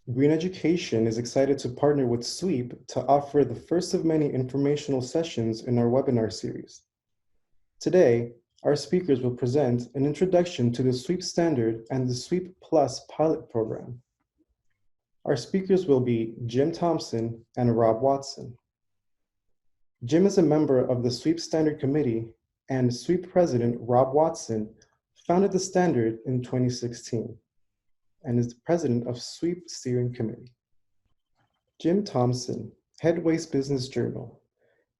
Green Education is excited to partner with SWEEP to offer the first of many informational sessions in our webinar series. Today, our speakers will present an introduction to the SWEEP standard and the SWEEP Plus pilot program. Our speakers will be Jim Thompson and Rob Watson. Jim is a member of the SWEEP Standard Committee, and SWEEP President Rob Watson founded the standard in 2016 and is the president of SWEEP Steering Committee. Jim Thompson, Head Waste Business Journal,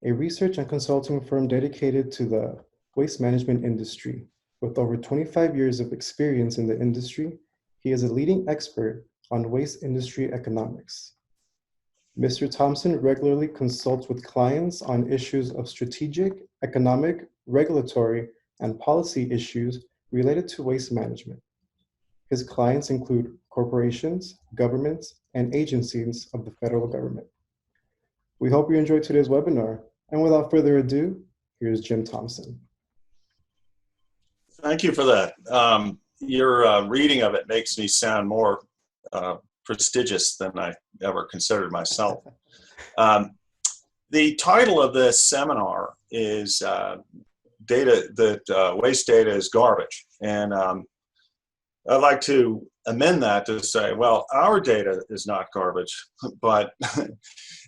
a research and consulting firm dedicated to the waste management industry. With over 25 years of experience in the industry, he is a leading expert on waste industry economics. Mr. Thompson regularly consults with clients on issues of strategic, economic, regulatory, and policy issues related to waste management. His clients include corporations, governments, and agencies of the federal government. We hope you enjoyed today's webinar. And without further ado, here's Jim Thompson. Thank you for that. Your reading of it makes me sound more prestigious than I ever considered myself. The title of this seminar is Waste Data is Garbage. And I'd like to amend that to say, well, our data is not garbage, but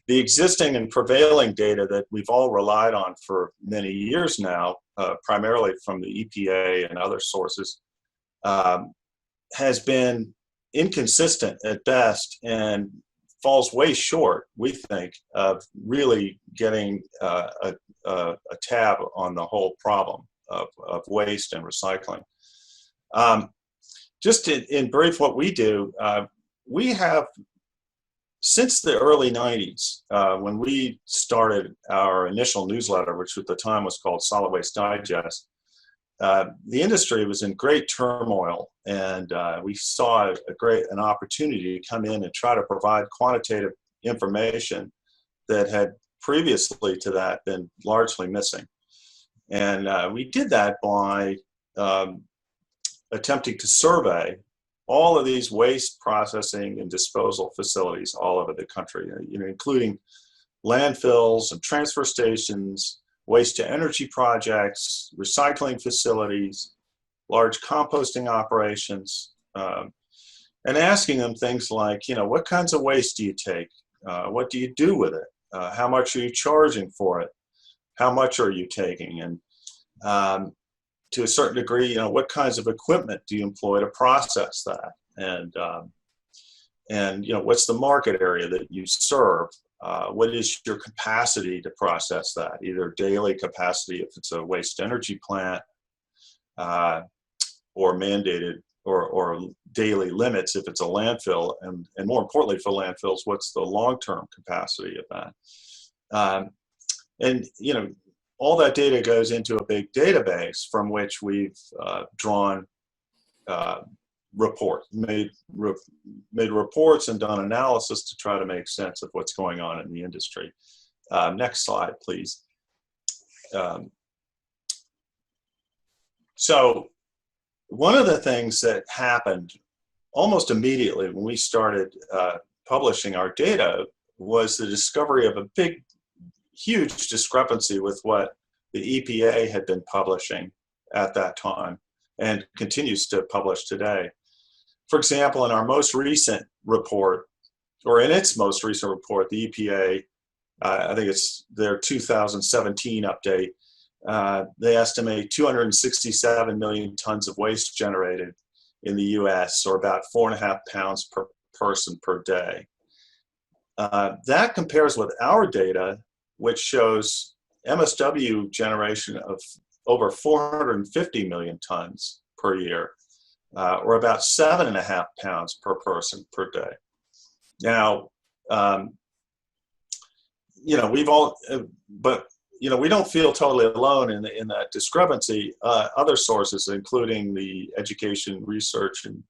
the existing and prevailing data that we've all relied on for many years now, primarily from the EPA and other sources, has been inconsistent at best and falls way short, we think, of really getting a tab on the whole problem of waste and recycling. Just in brief, what we do, we have, since the early 90s, when we started our initial newsletter, which at the time was called Solid Waste Digest, the industry was in great turmoil, and we saw an opportunity to come in and try to provide quantitative information that had previously to that been largely missing. And we did that by attempting to survey all of these waste processing and disposal facilities all over the country, including landfills and transfer stations, waste to energy projects, recycling facilities, large composting operations, and asking them things like, what kinds of waste do you take? What do you do with it? How much are you charging for it? How much are you taking? And to a certain degree, what kinds of equipment do you employ to process that? And what's the market area that you serve? What is your capacity to process that? Either daily capacity if it's a waste energy plant, or mandated or daily limits if it's a landfill, and more importantly for landfills, what's the long-term capacity of that? And all that data goes into a big database from which we've drawn reports, made reports and done analysis to try to make sense of what's going on in the industry. Next slide, please. So one of the things that happened almost immediately when we started publishing our data was the discovery of a huge discrepancy with what the EPA had been publishing at that time and continues to publish today. For example, in our most recent report, or in its most recent report, the EPA, I think it's their 2017 update, they estimate 267 million tons of waste generated in the US, or about 4.5 pounds per person per day. That compares with our data, which shows MSW generation of over 450 million tons per year, or about 7.5 pounds per person per day. Now, we've all, but we don't feel totally alone in that discrepancy. Other sources, including the Education Research and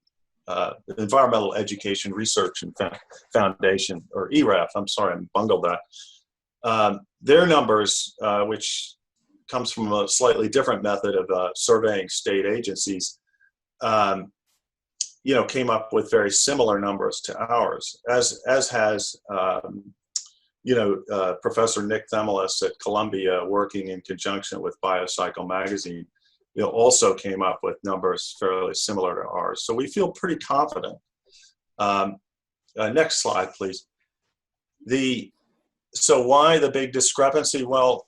Environmental Education Research and Foundation, or ERAF, I'm sorry, I bungled that. Their numbers, which comes from a slightly different method of surveying state agencies, came up with very similar numbers to ours, as has Professor Nick Themelis at Columbia, working in conjunction with Biocycle Magazine, also came up with numbers fairly similar to ours. So we feel pretty confident. Next slide, please. So why the big discrepancy? Well,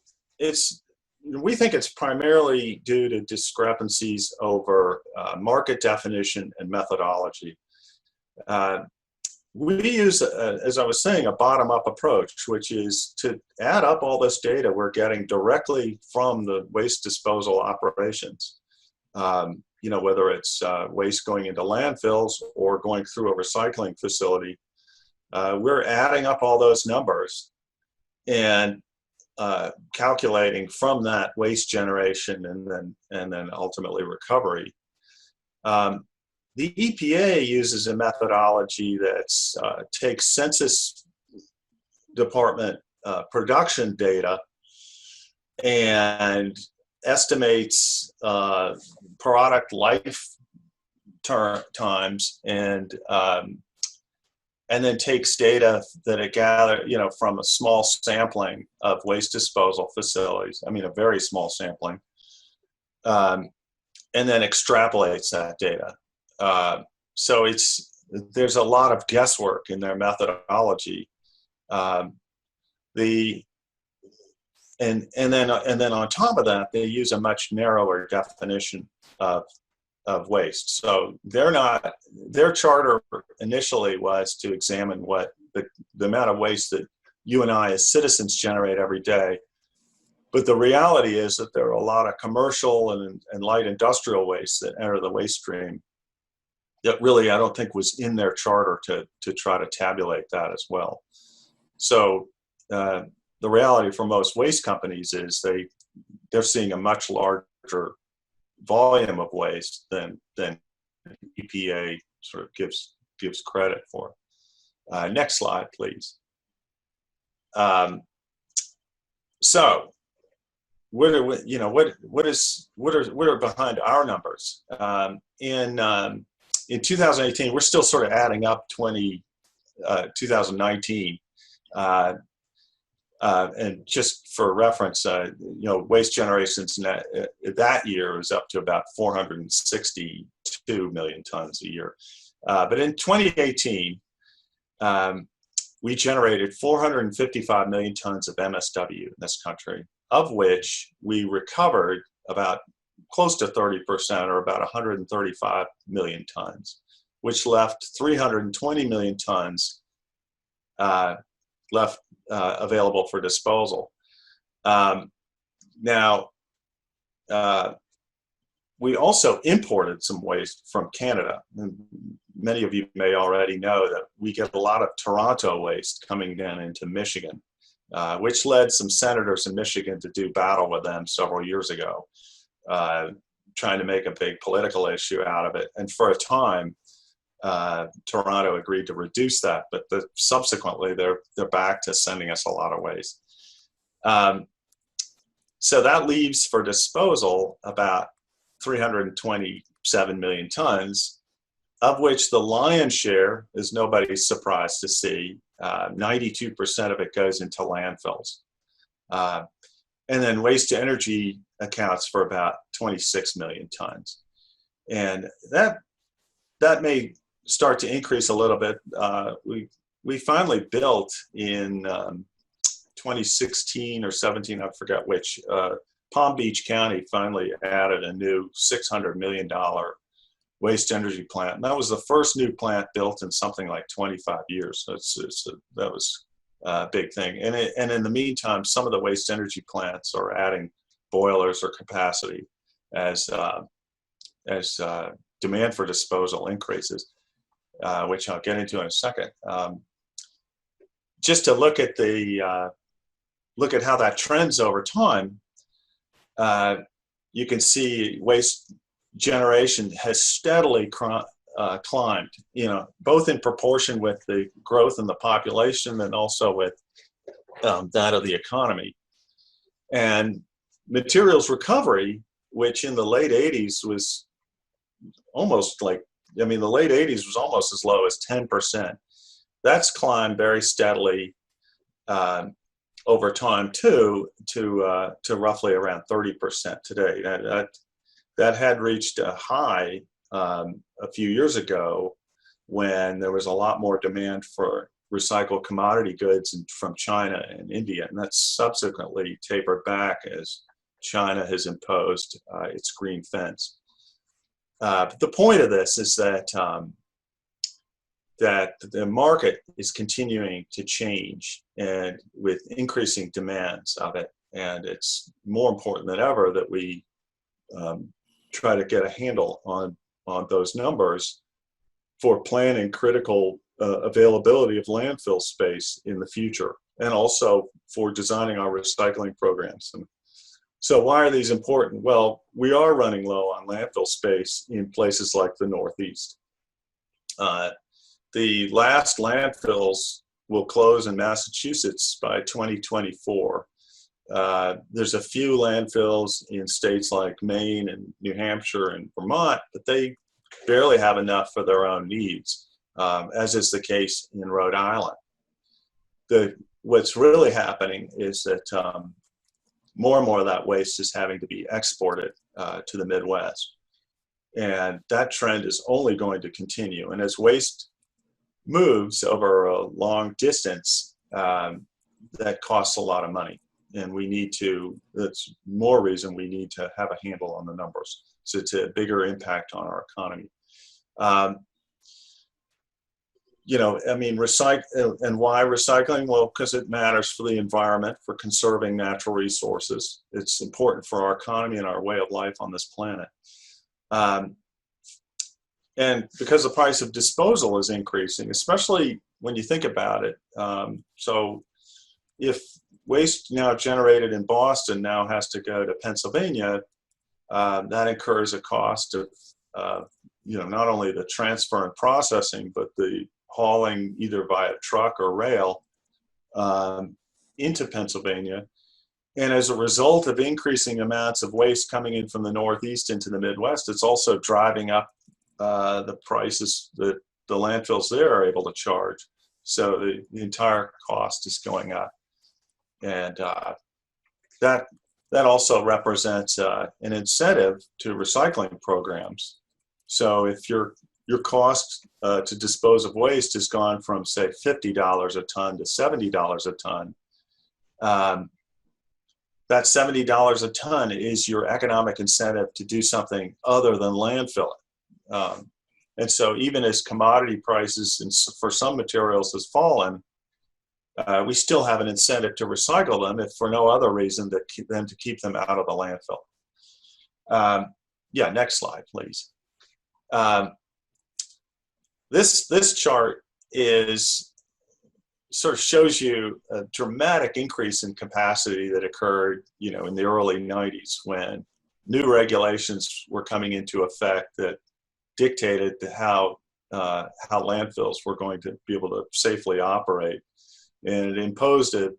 we think it's primarily due to discrepancies over market definition and methodology. We use, as I was saying, a bottom-up approach, which is to add up all this data we're getting directly from the waste disposal operations. Whether it's waste going into landfills or going through a recycling facility, we're adding up all those numbers and calculating from that waste generation and then ultimately recovery. The EPA uses a methodology that takes Census Department production data and estimates product life times and then takes data that it gathered, from a small sampling of waste disposal facilities. I mean, a very small sampling, and then extrapolates that data. So there's a lot of guesswork in their methodology. And then on top of that, they use a much narrower definition of waste. So their charter initially was to examine what the amount of waste that you and I as citizens generate every day. But the reality is that there are a lot of commercial and light industrial waste that enter the waste stream that really I don't think was in their charter to try to tabulate that as well. So the reality for most waste companies is they're seeing a much larger volume of waste than EPA sort of gives credit for. Next slide, please. So what are behind our numbers? In 2018, we're still sort of adding up 2019. And just for reference, waste generations that year was up to about 462 million tons a year. But in 2018, we generated 455 million tons of MSW in this country, of which we recovered about close to 30%, or about 135 million tons, which left 320 million tons left available for disposal. Now, we also imported some waste from Canada. And many of you may already know that we get a lot of Toronto waste coming down into Michigan, which led some senators in Michigan to do battle with them several years ago, trying to make a big political issue out of it. And for a time, Toronto agreed to reduce that, but subsequently they're back to sending us a lot of waste. So that leaves for disposal about 327 million tons, of which the lion's share is nobody's surprised to see. 92% of it goes into landfills. And then waste to energy accounts for about 26 million tons. And that may start to increase a little bit. We finally built in 2016 or 17, I forget which, Palm Beach County finally added a new $600 million waste energy plant. And that was the first new plant built in something like 25 years. So that was a big thing. And in the meantime, some of the waste energy plants are adding boilers or capacity as demand for disposal increases, which I'll get into in a second. Just to look at how that trends over time, you can see waste generation has steadily climbed, both in proportion with the growth in the population and also with that of the economy. And materials recovery, which in the late 80s was almost like I mean, the late 80s was almost as low as 10%. That's climbed very steadily over time too, to roughly around 30% today. That had reached a high a few years ago when there was a lot more demand for recycled commodity goods from China and India, and that's subsequently tapered back as China has imposed its green fence. But the point of this is that that the market is continuing to change, and with increasing demands of it, and it's more important than ever that we try to get a handle on those numbers for planning critical availability of landfill space in the future, and also for designing our recycling programs. And so why are these important? Well, we are running low on landfill space in places like the Northeast. The last landfills will close in Massachusetts by 2024. There's a few landfills in states like Maine and New Hampshire and Vermont, but they barely have enough for their own needs, as is the case in Rhode Island. What's really happening is that more and more of that waste is having to be exported to the Midwest. And that trend is only going to continue. And as waste moves over a long distance, that costs a lot of money. And that's more reason we need to have a handle on the numbers. So it's a bigger impact on our economy. I mean, and why recycling? Well, because it matters for the environment, for conserving natural resources. It's important for our economy and our way of life on this planet. And because the price of disposal is increasing, especially when you think about it. So if waste now generated in Boston now has to go to Pennsylvania, that incurs a cost of, not only the transfer and processing, but the hauling either via truck or rail into Pennsylvania. And as a result of increasing amounts of waste coming in from the Northeast into the Midwest, it's also driving up the prices that the landfills there are able to charge. So the entire cost is going up. And that also represents an incentive to recycling programs. So if your cost to dispose of waste has gone from, say, $50 a ton to $70 a ton, that $70 a ton is your economic incentive to do something other than landfill it. And so even as commodity prices for some materials has fallen, we still have an incentive to recycle them, if for no other reason than to keep them out of the landfill. Next slide, please. This chart sort of shows you a dramatic increase in capacity that occurred, in the early 90s, when new regulations were coming into effect that dictated how landfills were going to be able to safely operate. And it imposed a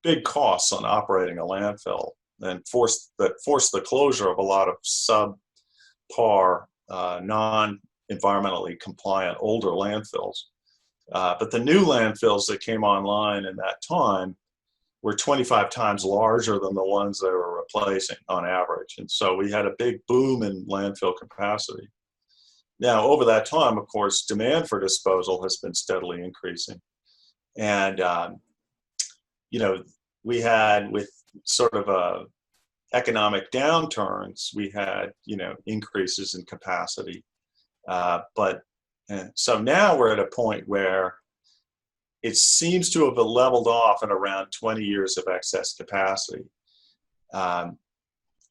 big costs on operating a landfill, and forced the closure of a lot of subpar, non-environmentally compliant older landfills. But the new landfills that came online in that time were 25 times larger than the ones they were replacing on average. And so we had a big boom in landfill capacity. Now, over that time, of course, demand for disposal has been steadily increasing. And, we had, with sort of economic downturns, we had, increases in capacity. And so now we're at a point where it seems to have leveled off at around 20 years of excess capacity. And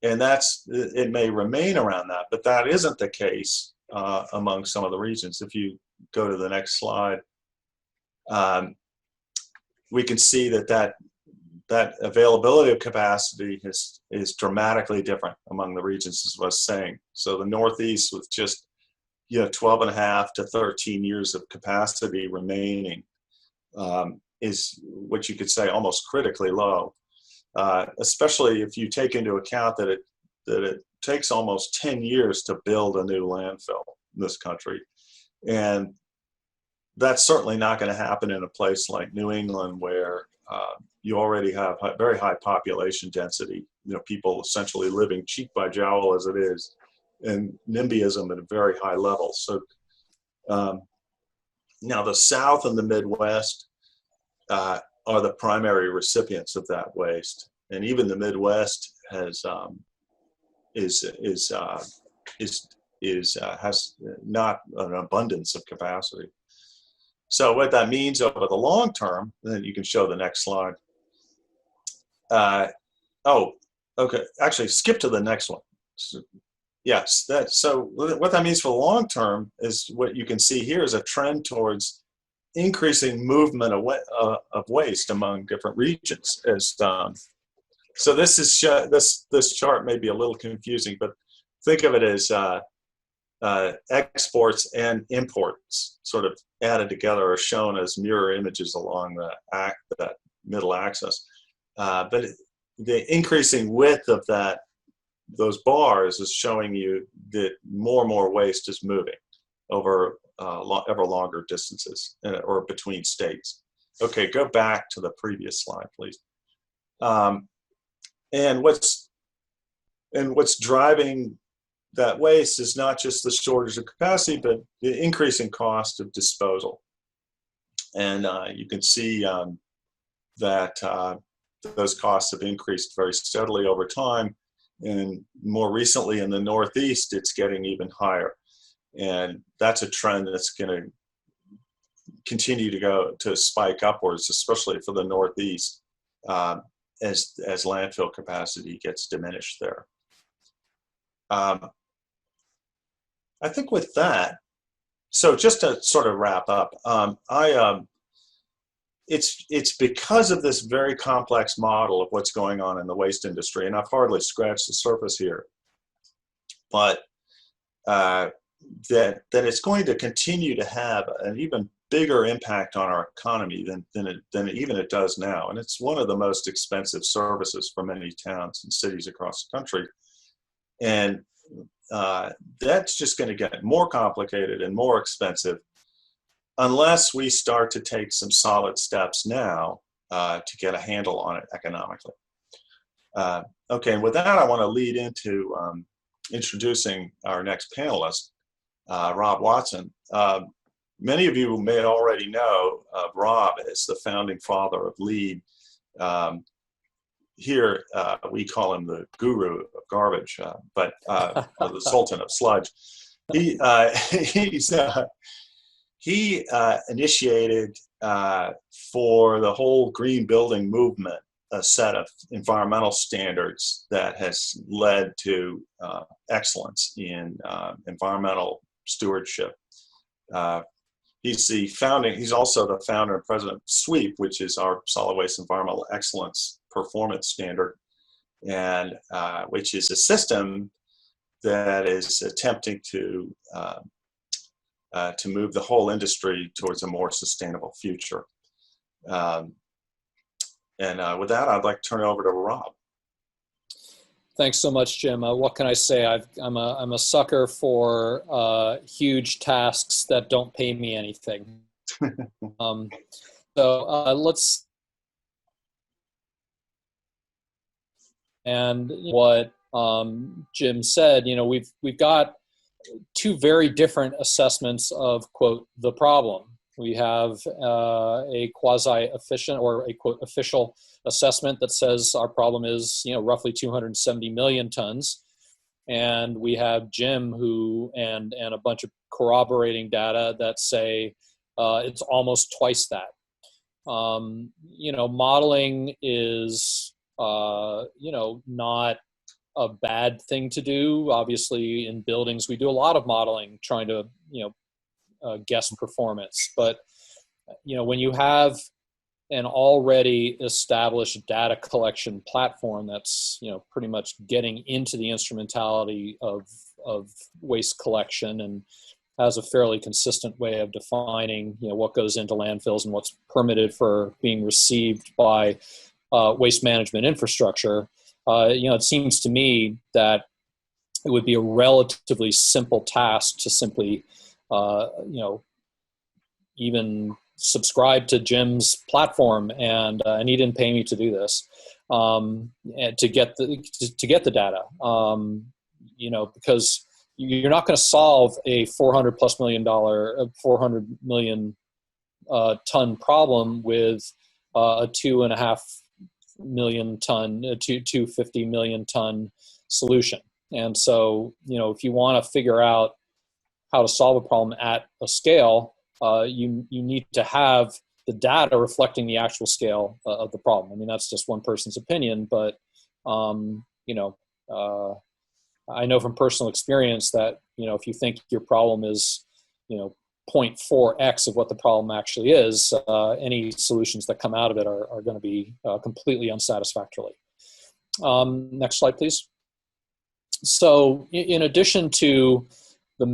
it may remain around that, but that isn't the case among some of the regions. If you go to the next slide, we can see that availability of capacity is dramatically different among the regions, as I was saying. So the Northeast, with just 12.5 to 13 years of capacity remaining, is what you could say almost critically low, especially if you take into account that takes almost 10 years to build a new landfill in this country. And that's certainly not going to happen in a place like New England, where you already have very high population density. People essentially living cheek by jowl as it is, and NIMBYism at a very high level. So now the South and the Midwest are the primary recipients of that waste, and even the Midwest has not an abundance of capacity. So what that means over the long term, then you can show the next slide. Okay. Actually, skip to the next one. Yes. So what that means for the long term is what you can see here is a trend towards increasing movement of waste among different regions. So this chart may be a little confusing, but think of it as exports and imports sort of added together are shown as mirror images along that middle axis. But the increasing width of those bars is showing you that more and more waste is moving over ever longer distances or between states. Okay, go back to the previous slide, please. And what's driving that waste is not just the shortage of capacity, but the increasing cost of disposal. And you can see that those costs have increased very steadily over time. And more recently in the Northeast, it's getting even higher. And that's a trend that's going to continue to spike upwards, especially for the Northeast, as landfill capacity gets diminished there. I think with that, so just to sort of wrap up, it's because of this very complex model of what's going on in the waste industry, and I've hardly scratched the surface here, but that it's going to continue to have an even bigger impact on our economy than even it does now. And it's one of the most expensive services for many towns and cities across the country. And that's just going to get more complicated and more expensive unless we start to take some solid steps now to get a handle on it economically. Okay, and with that, I want to lead into introducing our next panelist, Rob Watson. Many of you may already know Rob as the founding father of LEAD. Here, we call him the guru of garbage, but the sultan of sludge. He initiated for the whole green building movement a set of environmental standards that has led to excellence in environmental stewardship. He's also the founder and president of SWEEP, which is our solid waste environmental excellence performance standard, and which is a system that is attempting to move the whole industry towards a more sustainable future. And with that, I'd like to turn it over to Rob. Thanks so much, Jim. What can I say? I'm a sucker for huge tasks that don't pay me anything. Let's. And what Jim said, we've got two very different assessments of, quote, the problem. We have a quasi-efficient or a, quote, official assessment that says our problem is, roughly 270 million tons. And we have Jim and a bunch of corroborating data that say it's almost twice that. Modeling is, not a bad thing to do. Obviously, in buildings, we do a lot of modeling trying to, guess performance. But, when you have an already established data collection platform that's, pretty much getting into the instrumentality of waste collection and has a fairly consistent way of defining, what goes into landfills and what's permitted for being received by waste management infrastructure, it seems to me that it would be a relatively simple task to simply, even subscribe to Jim's platform, and he didn't pay me to do this, and to get the data, because you're not going to solve a $400+ million, 400 million ton problem with a 2.5 million ton, 250 million ton solution. And so, if you want to figure out how to solve a problem at a scale, you need to have the data reflecting the actual scale of the problem. I mean, that's just one person's opinion, but I know from personal experience that if you think your problem is 0.4x of what the problem actually is, any solutions that come out of it are going to be completely unsatisfactory. Next slide, please. So, in addition to the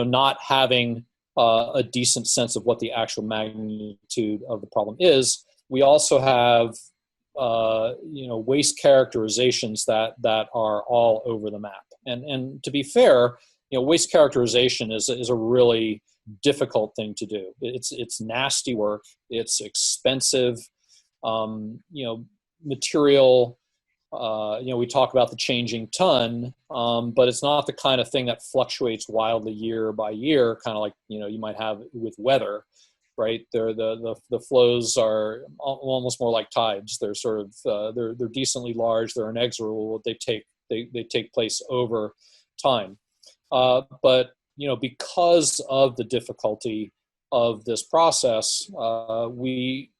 not having a decent sense of what the actual magnitude of the problem is, we also have waste characterizations that are all over the map. And to be fair, waste characterization is a really difficult thing to do. It's nasty work. It's expensive. Material. We talk about the changing ton, but it's not the kind of thing that fluctuates wildly year by year, kind of like you might have with weather, right? The flows are almost more like tides. They're sort of they're decently large. They're inexorable. They take place over time, but because of the difficulty of this process, we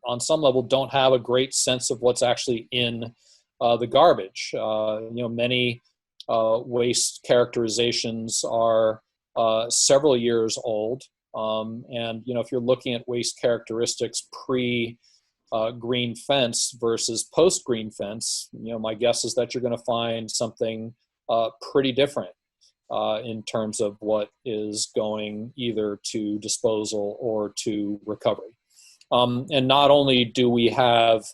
on some level don't have a great sense of what's actually in the garbage. Many waste characterizations are several years old, and if you're looking at waste characteristics pre green fence versus post green fence, my guess is that you're going to find something pretty different in terms of what is going either to disposal or to recovery. And not only do we have,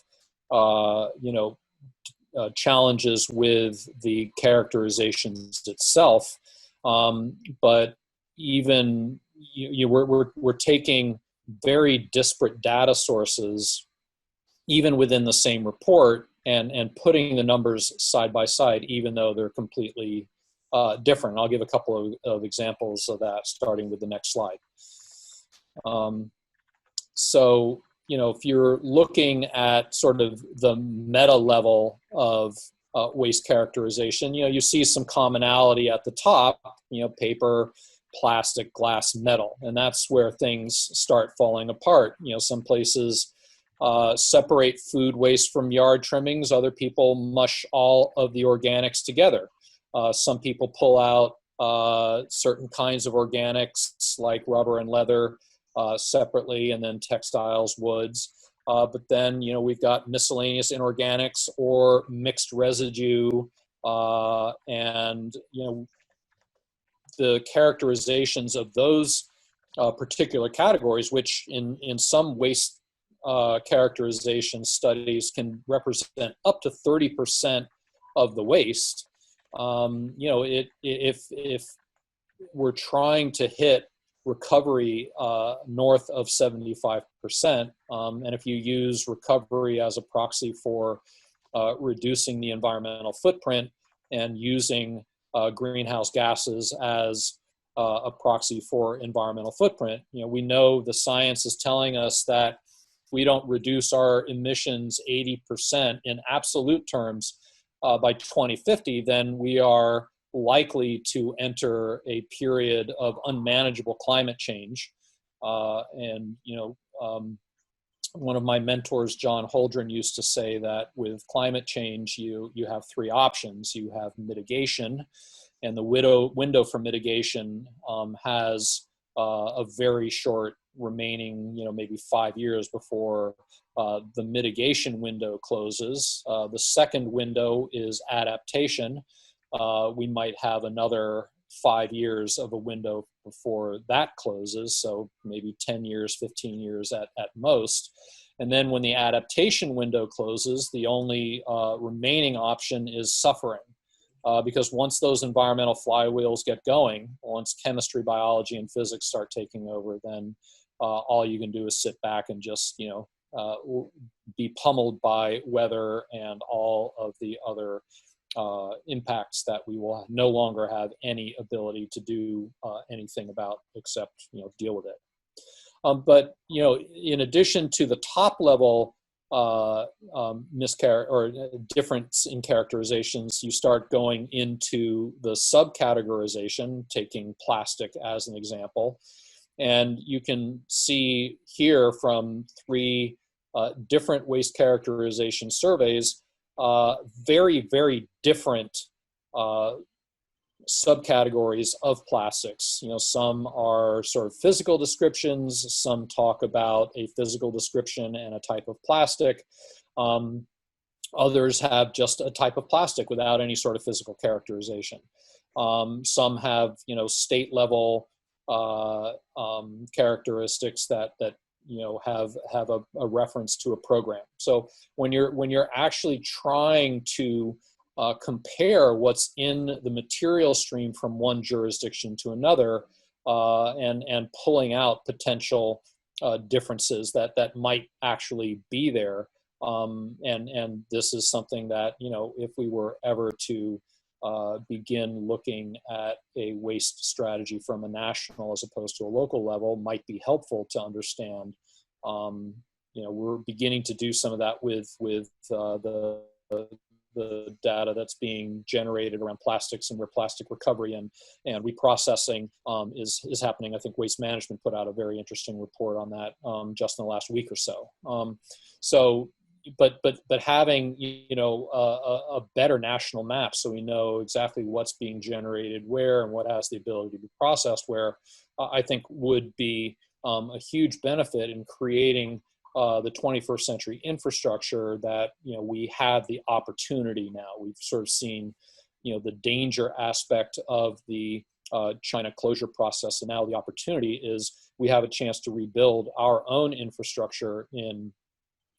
challenges with the characterizations itself, but even we're taking very disparate data sources, even within the same report, and putting the numbers side by side, even though they're completely different. I'll give a couple of examples of that, starting with the next slide. So, if you're looking at sort of the meta level of waste characterization, you see some commonality at the top, paper, plastic, glass, metal, and that's where things start falling apart. Some places separate food waste from yard trimmings. Other people mush all of the organics together. Some people pull out certain kinds of organics like rubber and leather separately, and then textiles, woods. But then, we've got miscellaneous inorganics or mixed residue, and, the characterizations of those particular categories, which in some waste characterization studies can represent up to 30% of the waste. If we're trying to hit recovery north of 75%, and if you use recovery as a proxy for reducing the environmental footprint and using greenhouse gases as a proxy for environmental footprint, we know the science is telling us that if we don't reduce our emissions 80% in absolute terms by 2050, then we are likely to enter a period of unmanageable climate change. One of my mentors, John Holdren, used to say that with climate change, you have three options. You have mitigation, and the window for mitigation has a very short remaining, maybe 5 years before the mitigation window closes. The second window is adaptation. We might have another 5 years of a window before that closes, so maybe 10 years, 15 years at most. And then when the adaptation window closes, the only remaining option is suffering. because once those environmental flywheels get going, once chemistry, biology, and physics start taking over, then all you can do is sit back and just, be pummeled by weather and all of the other impacts that we will no longer have any ability to do anything about except, deal with it. But, in addition to the top level difference in characterizations, you start going into the subcategorization, taking plastic as an example. And you can see here from 3 different waste characterization surveys, very, very different subcategories of plastics. Some are sort of physical descriptions, some talk about a physical description and a type of plastic. Others have just a type of plastic without any sort of physical characterization. Some have, state level characteristics that have a reference to a program. So when you're actually trying to compare what's in the material stream from one jurisdiction to another, and pulling out potential differences that might actually be there. And this is something that, if we were ever to begin looking at a waste strategy from a national as opposed to a local level, might be helpful to understand. We're beginning to do some of that with the data that's being generated around plastics and where plastic recovery and reprocessing is happening. I think Waste Management put out a very interesting report on that just in the last week or so. But having a better national map, so we know exactly what's being generated where and what has the ability to be processed where, I think would be a huge benefit in creating the 21st century infrastructure that we have the opportunity now. We've sort of seen the danger aspect of the China closure process, and now the opportunity is we have a chance to rebuild our own infrastructure in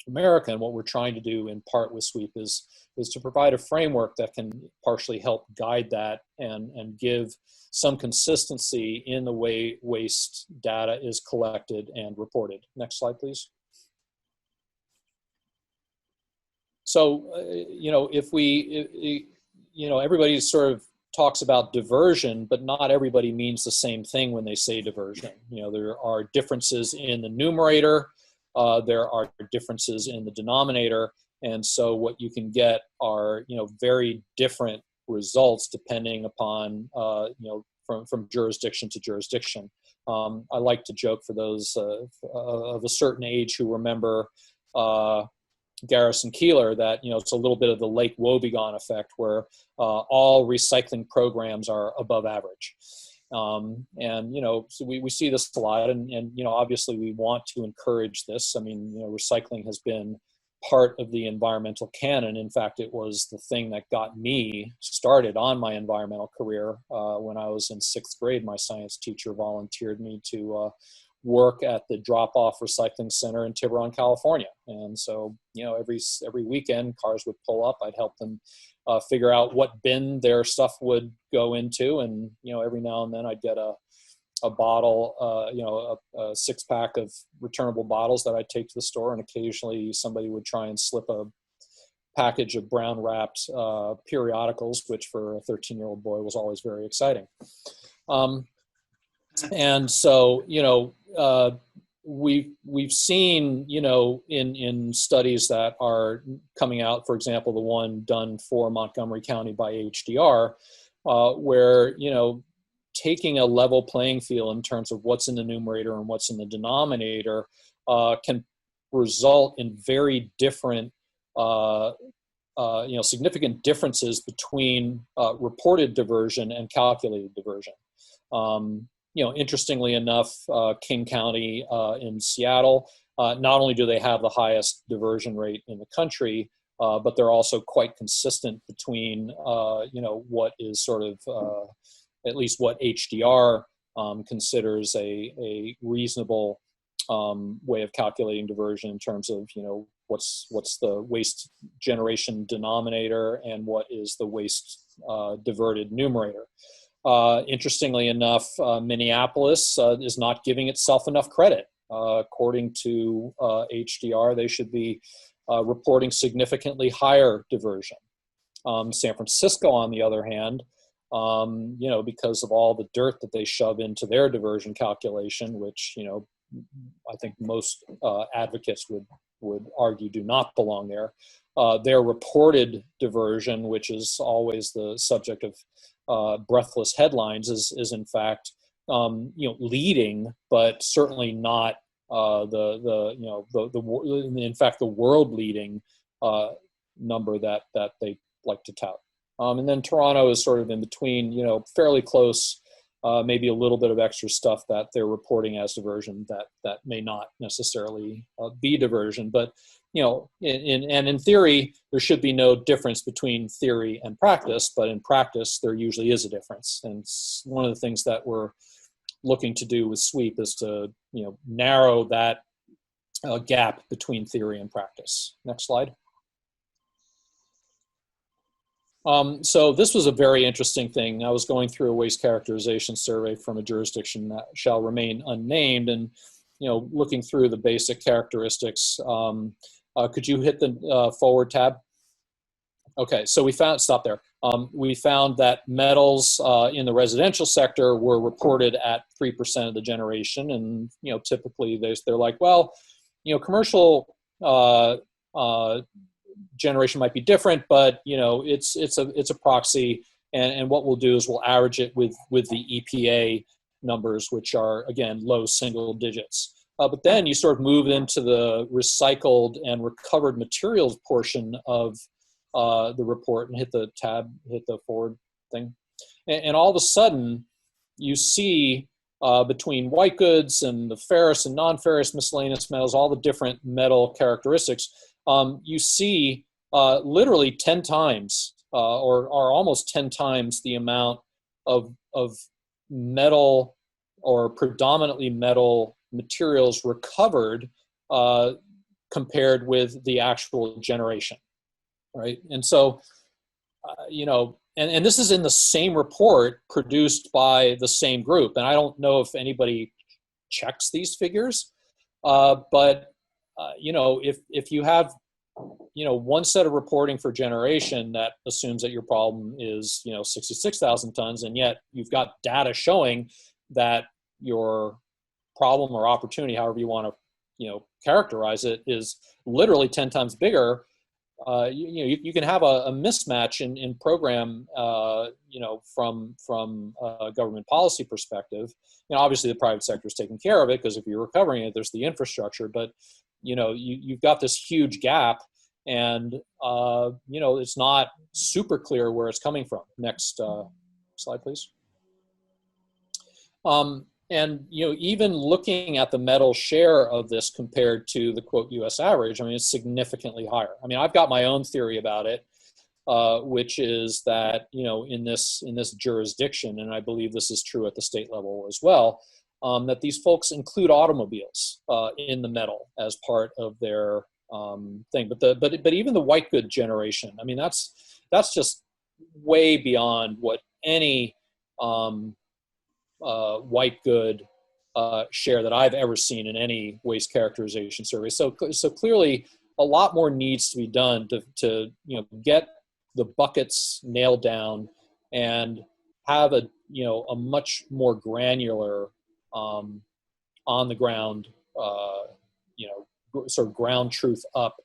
America. And what we're trying to do in part with SWEEP is to provide a framework that can partially help guide that and give some consistency in the way waste data is collected and reported. Next slide, please. So, everybody sort of talks about diversion, but not everybody means the same thing when they say diversion. There are differences in the numerator, there are differences in the denominator, and so what you can get are, very different results depending upon, from jurisdiction to jurisdiction. I like to joke for those of a certain age who remember Garrison Keillor that it's a little bit of the Lake Wobegon effect where all recycling programs are above average. So we see this a lot, and obviously we want to encourage this. I mean, recycling has been part of the environmental canon. In fact, it was the thing that got me started on my environmental career. When I was in 6th grade, my science teacher volunteered me to work at the drop-off recycling center in Tiburon, California. And so, every weekend cars would pull up, I'd help them figure out what bin their stuff would go into. And, every now and then I'd get a bottle, a 6-pack of returnable bottles that I'd take to the store. And occasionally somebody would try and slip a package of brown wrapped periodicals, which for a 13-year-old boy was always very exciting. And so, we've seen, in studies that are coming out, for example, the one done for Montgomery County by HDR, where, taking a level playing field in terms of what's in the numerator and what's in the denominator can result in very different, significant differences between reported diversion and calculated diversion. Interestingly enough, King County in Seattle, not only do they have the highest diversion rate in the country, but they're also quite consistent between, what is sort of, at least what HDR considers a reasonable way of calculating diversion in terms of, what's the waste generation denominator and what is the waste diverted numerator. Interestingly enough, Minneapolis is not giving itself enough credit. According to HDR, they should be reporting significantly higher diversion. San Francisco, on the other hand, because of all the dirt that they shove into their diversion calculation, which, I think most advocates would argue do not belong there. Their reported diversion, which is always the subject of breathless headlines, is in fact leading, but certainly not in fact the world leading number that they like to tout. And then Toronto is sort of in between, fairly close. Maybe a little bit of extra stuff that they're reporting as diversion that may not necessarily be diversion. But in theory, there should be no difference between theory and practice. But in practice, there usually is a difference. And it's one of the things that we're looking to do with SWEEP is to narrow that gap between theory and practice. Next slide. So this was a very interesting thing. I was going through a waste characterization survey from a jurisdiction that shall remain unnamed, and looking through the basic characteristics. Could you hit the forward tab? Okay, so we found, stop there. We found that metals in the residential sector were reported at 3% of the generation, and typically they're like, well, commercial generation might be different, but it's a proxy, and what we'll do is we'll average it with the EPA numbers, which are again low single digits. But then you sort of move into the recycled and recovered materials portion of the report, and hit the tab, hit the forward thing, and all of a sudden you see between white goods and the ferrous and non-ferrous miscellaneous metals, all the different metal characteristics. You see literally 10 times or almost 10 times the amount of metal or predominantly metal materials recovered compared with the actual generation, right? And so, and this is in the same report produced by the same group. And I don't know if anybody checks these figures, but if you have one set of reporting for generation that assumes that your problem is 66,000 tons, and yet you've got data showing that your problem or opportunity, however you want to characterize it, is literally 10 times bigger. You can have a mismatch in program from a government policy perspective. Obviously the private sector is taking care of it, because if you're recovering it, there's the infrastructure, but you've got this huge gap, and it's not super clear where it's coming from. Next slide, please. And even looking at the metal share of this compared to the quote US average, it's significantly higher. I've got my own theory about it, which is that in this jurisdiction, and I believe this is true at the state level as well, that these folks include automobiles in the metal as part of their thing. But even the white good generation, that's just way beyond what any white good share that I've ever seen in any waste characterization survey. So clearly a lot more needs to be done to get the buckets nailed down and have a much more granular on the ground sort of ground truth up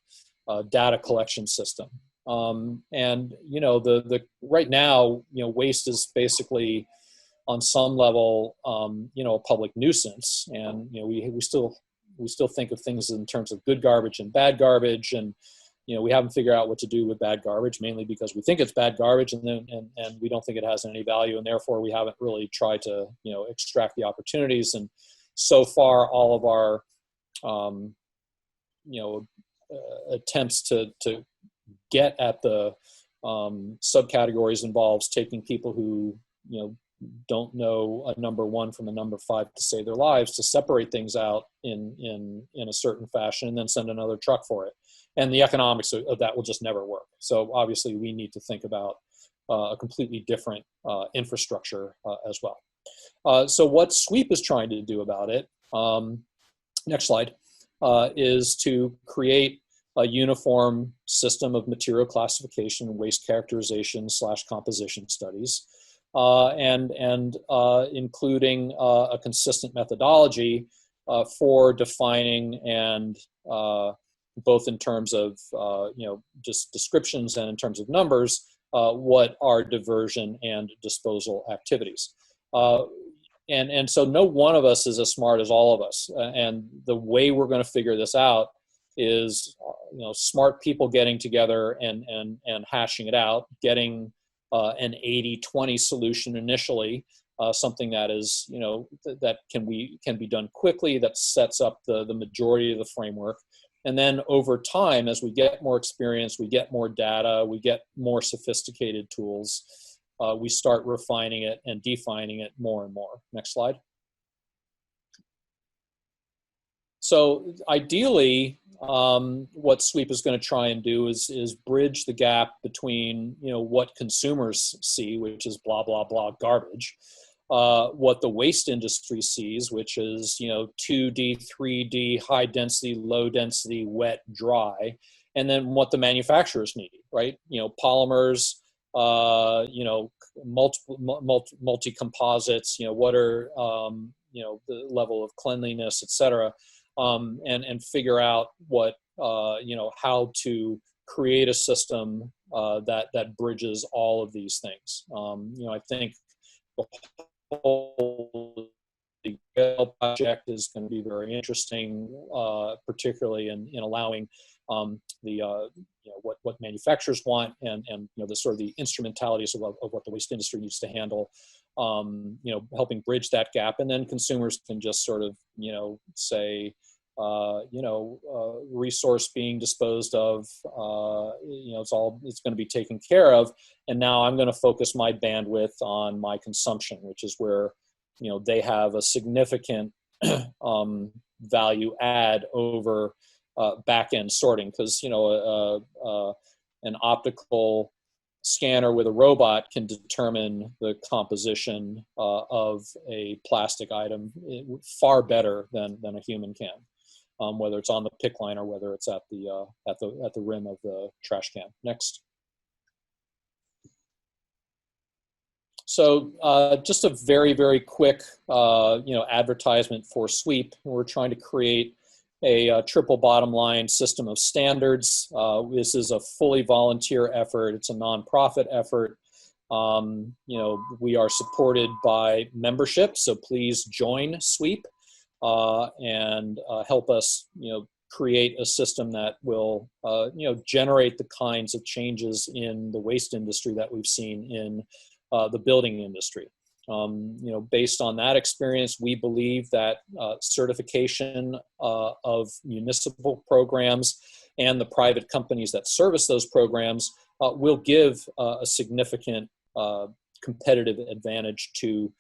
data collection system. And the right now waste is basically on some level a public nuisance, and we still think of things in terms of good garbage and bad garbage, and we haven't figured out what to do with bad garbage, mainly because we think it's bad garbage, and we don't think it has any value, and therefore we haven't really tried to extract the opportunities. And so far all of our attempts to get at the subcategories involves taking people who don't know a number 1 from a number 5 to save their lives, to separate things out in a certain fashion, and then send another truck for it. And the economics of that will just never work. So obviously we need to think about a completely different infrastructure as well. So what SWEEP is trying to do about it, next slide, is to create a uniform system of material classification, waste characterization / composition studies, and including a consistent methodology for defining and both in terms of just descriptions and in terms of numbers, what are diversion and disposal activities. And so no one of us is as smart as all of us. And the way we're going to figure this out is, smart people getting together and hashing it out, getting an 80-20 solution initially, something that is, that can be done quickly, that sets up the majority of the framework. And then over time, as we get more experience, we get more data, we get more sophisticated tools, we start refining it and defining it more and more. Next slide. So ideally, what SWEEP is going to try and do is bridge the gap between what consumers see, which is blah blah blah garbage, what the waste industry sees, which is 2D, 3D, high density, low density, wet, dry, and then what the manufacturers need, right? Polymers, multi composites, what are the level of cleanliness, etc. And figure out what how to create a system that bridges all of these things. I think the whole project is going to be very interesting, particularly in allowing what manufacturers want and the sort of the instrumentalities of what the waste industry needs to handle, helping bridge that gap, and then consumers can just sort of say resource being disposed of, it's going to be taken care of, and now I'm going to focus my bandwidth on my consumption, which is where they have a significant value add over back-end sorting, because an optical scanner with a robot can determine the composition of a plastic item far better than a human can, whether it's on the pick line or whether it's at the rim of the trash can. Next. So just a very, very quick advertisement for SWEEP. We're trying to create a triple bottom line system of standards. This is a fully volunteer effort. It's a nonprofit effort. We are supported by membership, so please join SWEEP and help us, create a system that will, generate the kinds of changes in the waste industry that we've seen in the building industry. Based on that experience, we believe that certification of municipal programs and the private companies that service those programs will give a significant competitive advantage to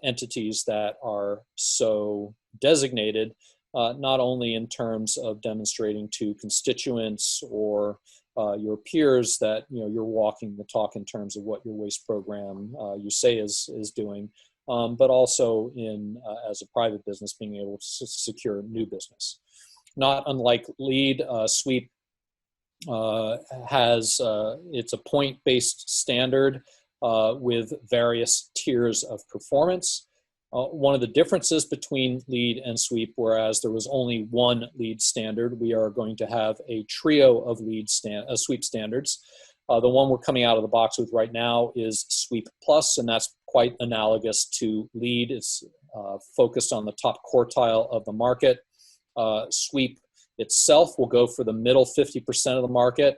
entities that are so designated, not only in terms of demonstrating to constituents or your peers that you're walking the talk in terms of what your waste program you say is doing, but also in as a private business being able to secure new business. Not unlike LEED, SWEEP has it's a point-based standard with various tiers of performance. One of the differences between LEED and SWEEP, whereas there was only one LEED standard, we are going to have a trio of SWEEP standards. The one we're coming out of the box with right now is SWEEP Plus, and that's quite analogous to LEED. It's focused on the top quartile of the market. SWEEP itself will go for the middle 50% of the market,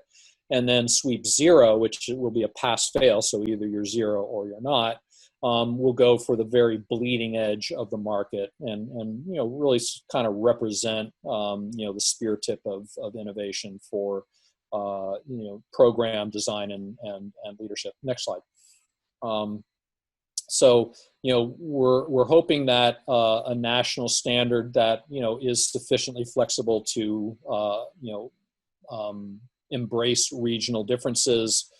and then SWEEP Zero, which will be a pass-fail, so either you're zero or you're not, will go for the very bleeding edge of the market and really kind of represent the spear tip of innovation for program design and leadership. Next slide. So we're hoping that a national standard that is sufficiently flexible to embrace regional differences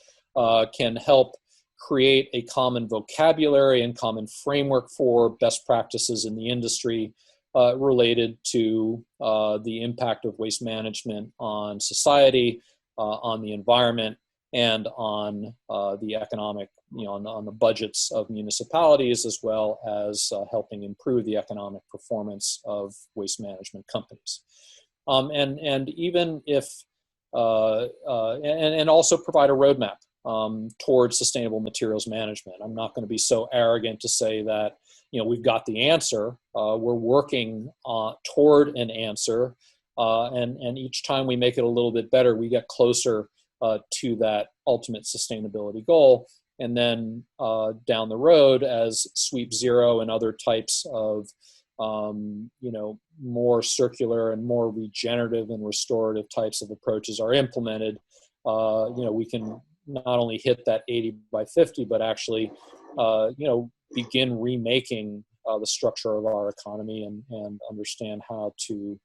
can help create a common vocabulary and common framework for best practices in the industry related to the impact of waste management on society, on the environment, and on the economic, on the budgets of municipalities, as well as helping improve the economic performance of waste management companies. And even if, and also provide a roadmap towards sustainable materials management. I'm not going to be so arrogant to say that, we've got the answer. We're working toward an answer. And each time we make it a little bit better, we get closer to that ultimate sustainability goal. And then down the road, as Sweep Zero and other types of more circular and more regenerative and restorative types of approaches are implemented, we can not only hit that 80 by 50, but actually, begin remaking the structure of our economy and understand how to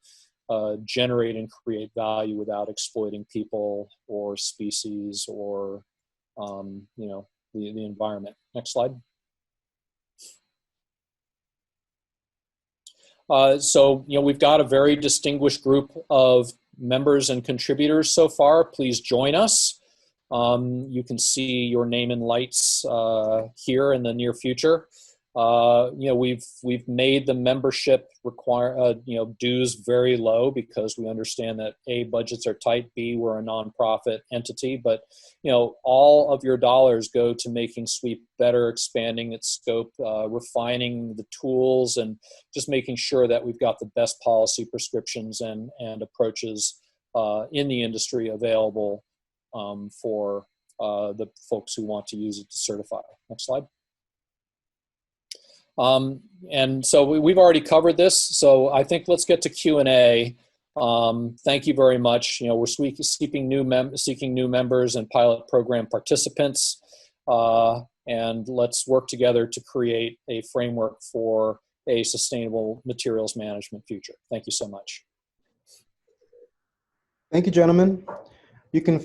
generate and create value without exploiting people or species or, the environment. Next slide. So, we've got a very distinguished group of members and contributors so far. Please join us. You can see your name in lights here in the near future. We've made the membership dues very low because we understand that A, budgets are tight, B, we're a nonprofit entity, but all of your dollars go to making Sweep better, expanding its scope, refining the tools, and just making sure that we've got the best policy prescriptions and approaches in the industry available for the folks who want to use it to certify. Next slide. And so we've already covered this, so I think let's get to Q&A. Thank you very much. We're seeking new members and pilot program participants, and let's work together to create a framework for a sustainable materials management future. Thank you so much. Thank you, gentlemen. You can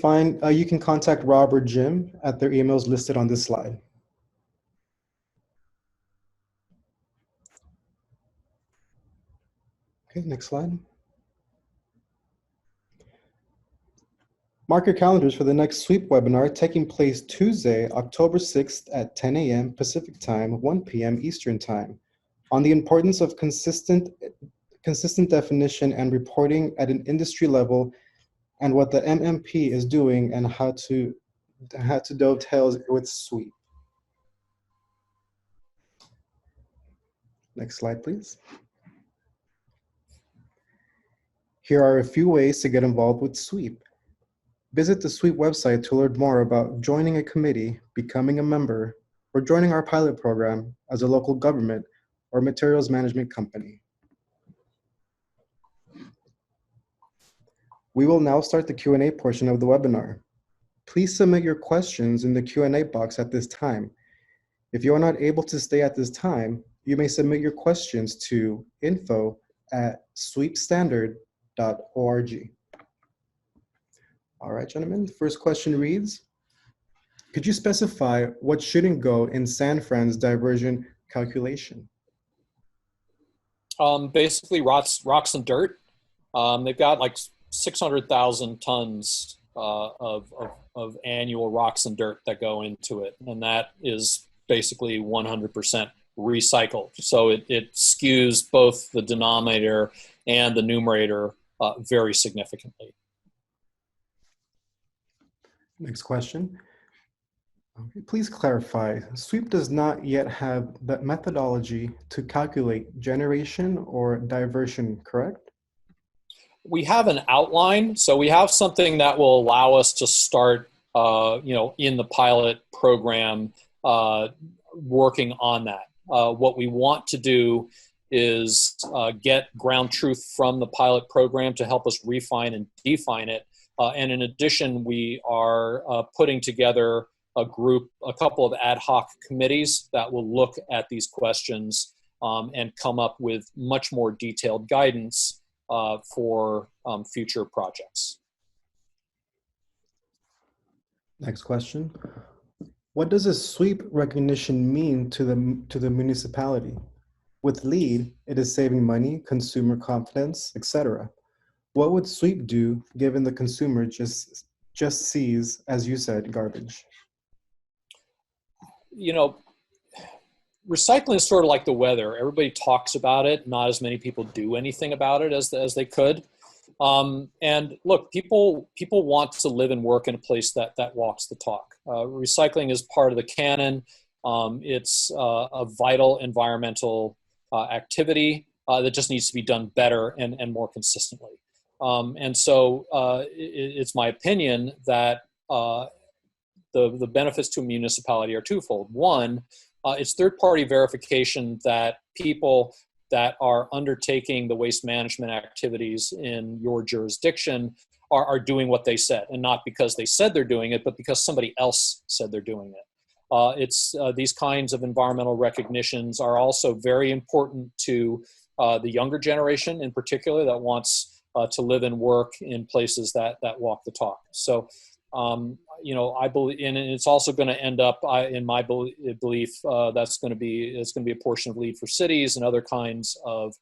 contact Rob or Jim at their emails listed on this slide. Okay, next slide. Mark your calendars for the next Sweep webinar taking place Tuesday, October 6th at 10 a.m. Pacific Time, 1 p.m. Eastern Time, on the importance of consistent definition and reporting at an industry level, and what the MMP is doing and how to dovetail with Sweep. Next slide, please. Here are a few ways to get involved with Sweep. Visit the Sweep website to learn more about joining a committee, becoming a member, or joining our pilot program as a local government or materials management company. We will now start the Q&A portion of the webinar. Please submit your questions in the Q&A box at this time. If you are not able to stay at this time, you may submit your questions to info@sweepstandard.org. All right, gentlemen, the first question reads, could you specify what shouldn't go in San Fran's diversion calculation? Basically rocks and dirt. They've got like 600,000 tons of annual rocks and dirt that go into it. And that is basically 100% recycled. So it skews both the denominator and the numerator very significantly. Next question. Okay, please clarify, Sweep does not yet have the methodology to calculate generation or diversion, correct? We have an outline, so we have something that will allow us to start, in the pilot program, working on that. What we want to do is get ground truth from the pilot program to help us refine and define it. And in addition, we are putting together a couple of ad hoc committees that will look at these questions and come up with much more detailed guidance for future projects. Next question. What does a sweep recognition mean to the municipality? With LEED, it is saving money, consumer confidence, etc. What would sweep do given the consumer just sees, as you said, garbage? You know, recycling is sort of like the weather. Everybody talks about it. Not as many people do anything about it as they could. And look, people want to live and work in a place that walks the talk. Recycling is part of the canon. It's a vital environmental activity that just needs to be done better and more consistently. And so it's my opinion that the benefits to a municipality are twofold. One, it's third-party verification that people that are undertaking the waste management activities in your jurisdiction are doing what they said, and not because they said they're doing it, but because somebody else said they're doing it. These kinds of environmental recognitions are also very important to the younger generation in particular that wants to live and work in places that walk the talk. So, I believe, and it's also going to end up, in my belief, it's going to be a portion of LEED for cities and other kinds of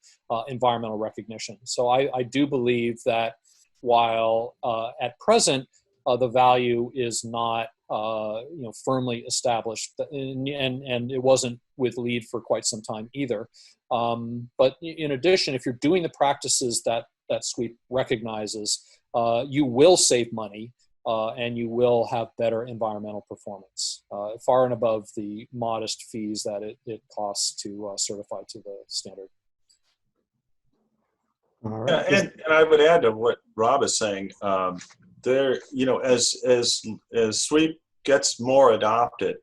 environmental recognition. So I do believe that while at present the value is not firmly established, and it wasn't with LEED for quite some time either. But in addition, if you're doing the practices that SWEEP recognizes, you will save money. And you will have better environmental performance, far and above the modest fees that it costs to certify to the standard. All right. And I would add to what Rob is saying. There, as SWEEP gets more adopted,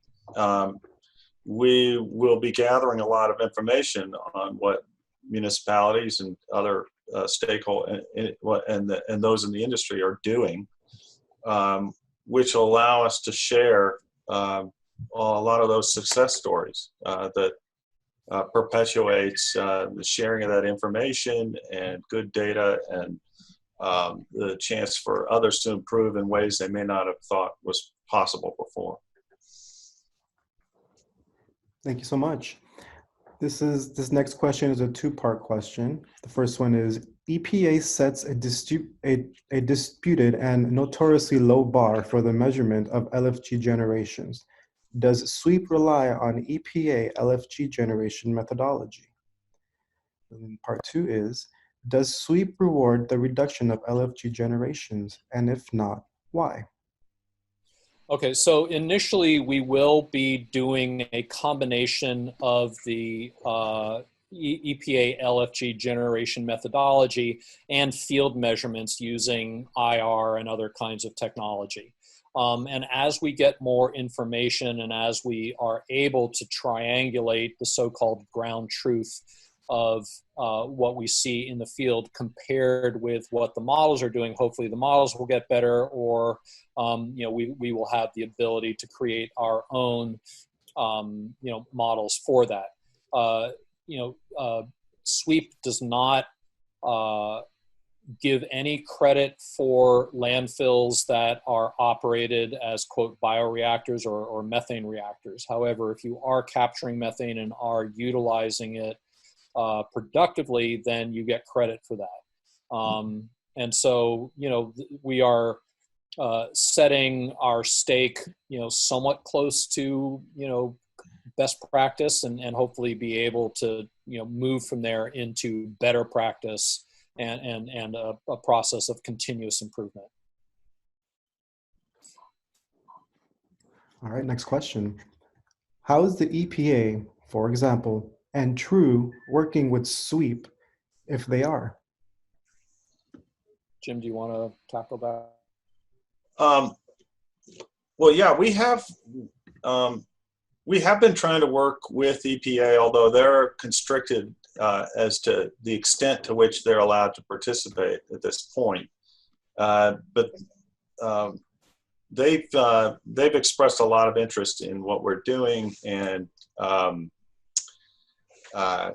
we will be gathering a lot of information on what municipalities and other stakeholders and those in the industry are doing. Which will allow us to share a lot of those success stories that perpetuates the sharing of that information and good data and the chance for others to improve in ways they may not have thought was possible before. Thank you so much. This next question is a two-part question. The first one is, EPA sets a disputed and notoriously low bar for the measurement of LFG generations. Does SWEEP rely on EPA LFG generation methodology? And then part two is, does SWEEP reward the reduction of LFG generations? And if not, why? Okay, so initially we will be doing a combination of the EPA LFG generation methodology and field measurements using IR and other kinds of technology. And as we get more information and as we are able to triangulate the so-called ground truth of what we see in the field compared with what the models are doing, hopefully the models will get better, or we will have the ability to create our own models for that. SWEEP does not give any credit for landfills that are operated as, quote, bioreactors or methane reactors. However, if you are capturing methane and are utilizing it productively, then you get credit for that. And so, we are setting our stake, somewhat close to, best practice and hopefully be able to, move from there into better practice and a process of continuous improvement. All right, next question. How is the EPA, for example, and TRUE working with SWEEP if they are? Jim, do you want to tackle that? Well, yeah, we have been trying to work with EPA, although they're constricted as to the extent to which they're allowed to participate at this point. But they've expressed a lot of interest in what we're doing, and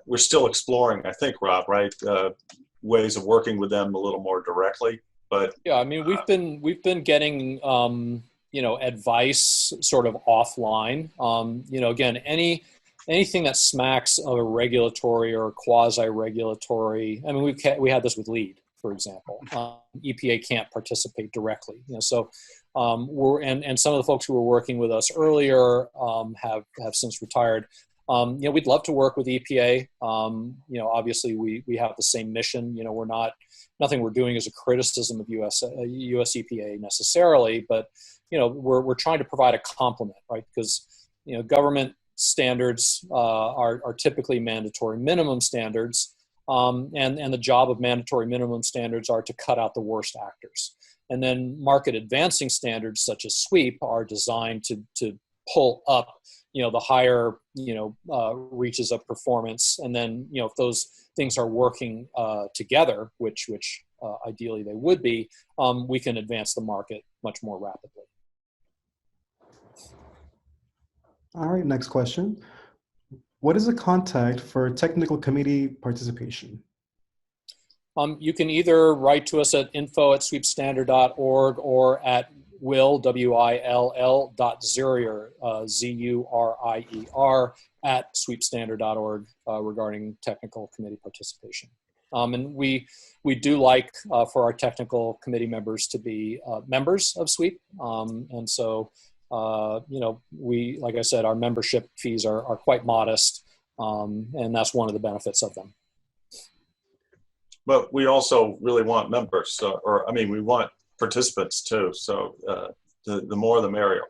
we're still exploring, I think, Rob, right, ways of working with them a little more directly. But yeah, I mean, we've been getting advice sort of offline. Again, anything that smacks of a regulatory or quasi-regulatory. I mean, we had this with LEED, for example. EPA can't participate directly, so and some of the folks who were working with us earlier have since retired. We'd love to work with EPA. Obviously we have the same mission. Nothing we're doing is a criticism of US EPA necessarily, but we're trying to provide a complement, right? Because government standards are typically mandatory minimum standards, and the job of mandatory minimum standards are to cut out the worst actors. And then market advancing standards such as SWEEP are designed to pull up the higher reaches of performance. And then if those things are working together, which ideally they would be, we can advance the market much more rapidly. All right, next question. What is the contact for technical committee participation? You can either write to us at info@sweepstandard.org or at will.zurier, Zurier, at sweepstandard.org regarding technical committee participation. And we do like for our technical committee members to be members of SWEEP. And so, like I said, our membership fees are quite modest, and that's one of the benefits of them. But we also really want members, we want participants too. So the more the merrier.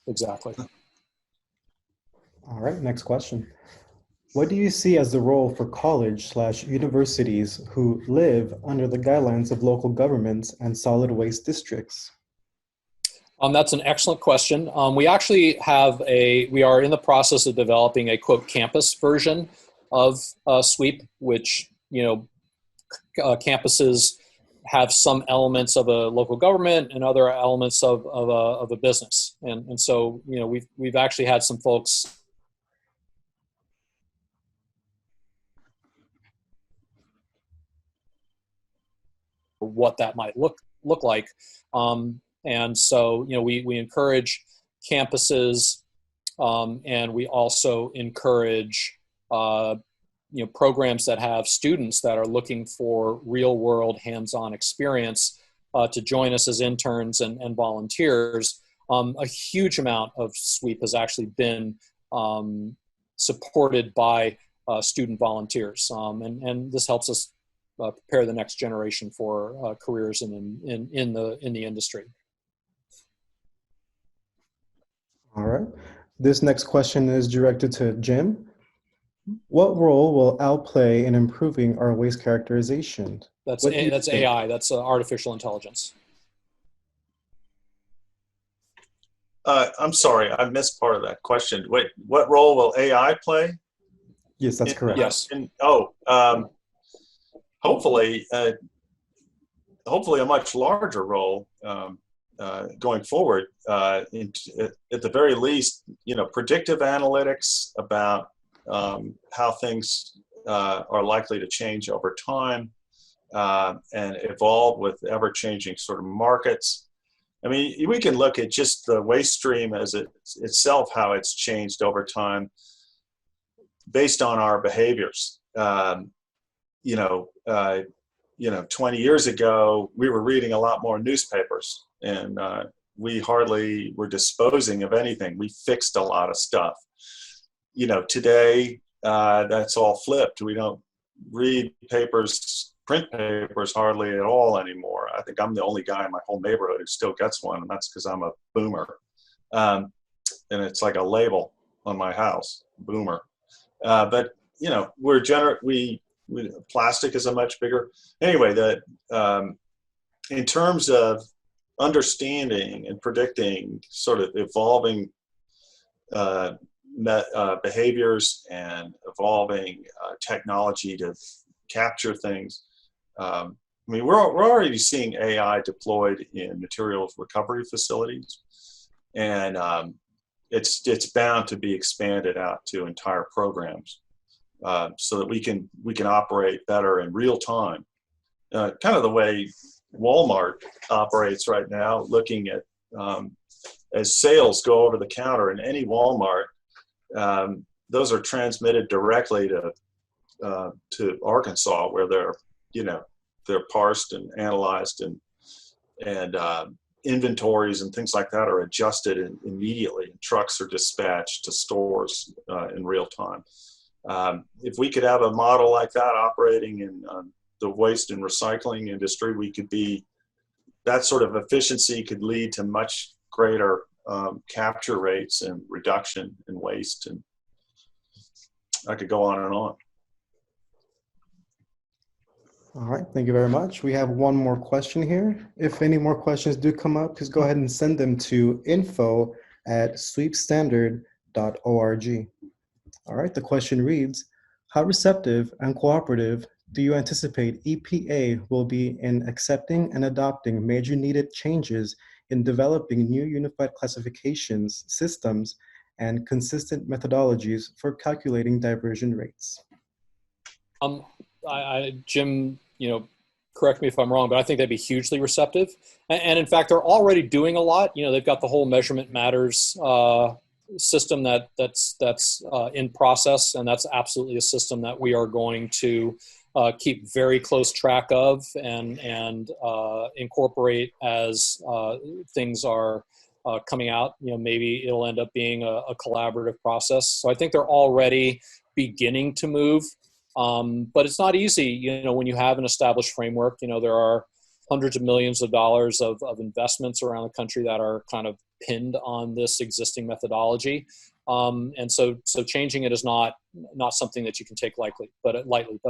Exactly. All right, next question. What do you see as the role for college/universities who live under the guidelines of local governments and solid waste districts? That's an excellent question. We actually we are in the process of developing a quote campus version of SWEEP, which campuses have some elements of a local government and other elements of a business, and so we've actually had some folks what that might look like, and so we encourage campuses, and we also encourage programs that have students that are looking for real-world hands-on experience to join us as interns and volunteers. A huge amount of SWEEP has actually been supported by student volunteers, and this helps us prepare the next generation for careers in the industry. All right. This next question is directed to Jim. What role will Al play in improving our waste characterization? That's AI. That's artificial intelligence. I'm sorry, I missed part of that question. Wait, what role will AI play? Yes, that's correct. Yes. Hopefully a much larger role going forward. At the very least, predictive analytics about how things are likely to change over time and evolve with ever-changing sort of markets. I mean, we can look at just the waste stream as itself, how it's changed over time based on our behaviors. 20 years ago, we were reading a lot more newspapers, and we hardly were disposing of anything. We fixed a lot of stuff. Today, that's all flipped. We don't read print papers hardly at all anymore. I think I'm the only guy in my whole neighborhood who still gets one, and that's because I'm a boomer. And it's like a label on my house, boomer. But plastic is a much bigger. Anyway, in terms of understanding and predicting sort of evolving behaviors and evolving technology to capture things. We're already seeing AI deployed in materials recovery facilities, and it's bound to be expanded out to entire programs so that we can operate better in real time, kind of the way Walmart operates right now, looking at as sales go over the counter in any Walmart, those are transmitted directly to Arkansas, where they're parsed and analyzed, and inventories and things like that are adjusted immediately. Trucks are dispatched to stores in real time. If we could have a model like that operating in the waste and recycling industry, that sort of efficiency could lead to much greater capture rates and reduction in waste. And I could go on and on. All right, thank you very much. We have one more question here. If any more questions do come up, please go ahead and send them to info@sweepstandard.org. All right, the question reads, how receptive and cooperative do you anticipate EPA will be in accepting and adopting major needed changes in developing new unified classifications, systems, and consistent methodologies for calculating diversion rates? Jim, correct me if I'm wrong, but I think they'd be hugely receptive. And in fact, they're already doing a lot. They've got the whole measurement matters system that's in process, and that's absolutely a system that we are going to keep very close track of and incorporate as things are coming out. Maybe it'll end up being a collaborative process. So I think they're already beginning to move. But it's not easy, when you have an established framework. There are hundreds of millions of dollars of investments around the country that are kind of pinned on this existing methodology. And so changing it is not something that you can take lightly. But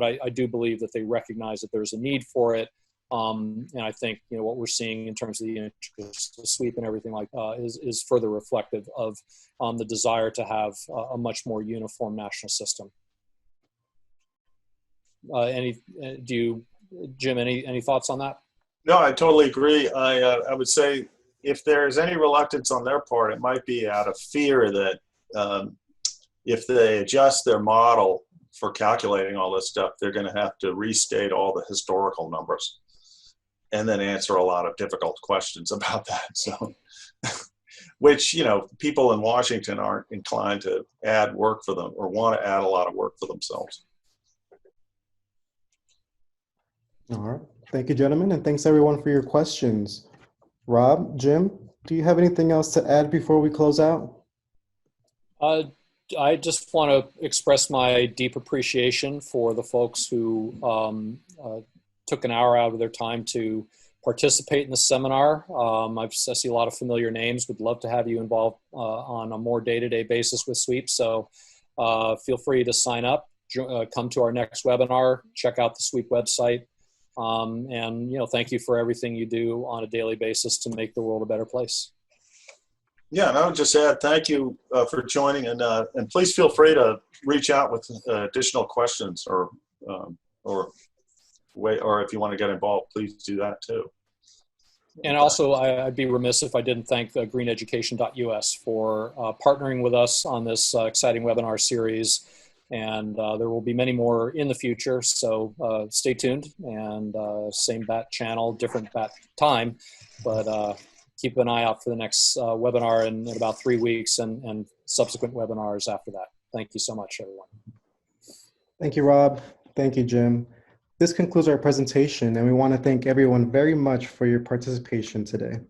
I do believe that they recognize that there's a need for it. And I think what we're seeing in terms of the interest, the sweep, and everything like is further reflective of the desire to have a much more uniform national system. Jim, any thoughts on that? No, I totally agree. I would say if there's any reluctance on their part, it might be out of fear that if they adjust their model for calculating all this stuff, they're going to have to restate all the historical numbers and then answer a lot of difficult questions about that. So, which, people in Washington aren't inclined to add work for them or want to add a lot of work for themselves. All right. Thank you, gentlemen, and thanks everyone for your questions. Rob, Jim, do you have anything else to add before we close out? I just want to express my deep appreciation for the folks who took an hour out of their time to participate in the seminar. I see a lot of familiar names. Would love to have you involved on a more day-to-day basis with Sweep. So feel free to sign up, come to our next webinar, check out the Sweep website. And thank you for everything you do on a daily basis to make the world a better place. Yeah, and I would just add thank you for joining, and please feel free to reach out with additional questions or if you want to get involved, please do that too. And also, I'd be remiss if I didn't thank greeneducation.us for partnering with us on this exciting webinar series. And there will be many more in the future, so stay tuned. And same bat channel, different bat time, but keep an eye out for the next webinar in about 3 weeks and subsequent webinars after that. Thank you so much, everyone. Thank you, Rob. Thank you, Jim. This concludes our presentation, and we want to thank everyone very much for your participation today.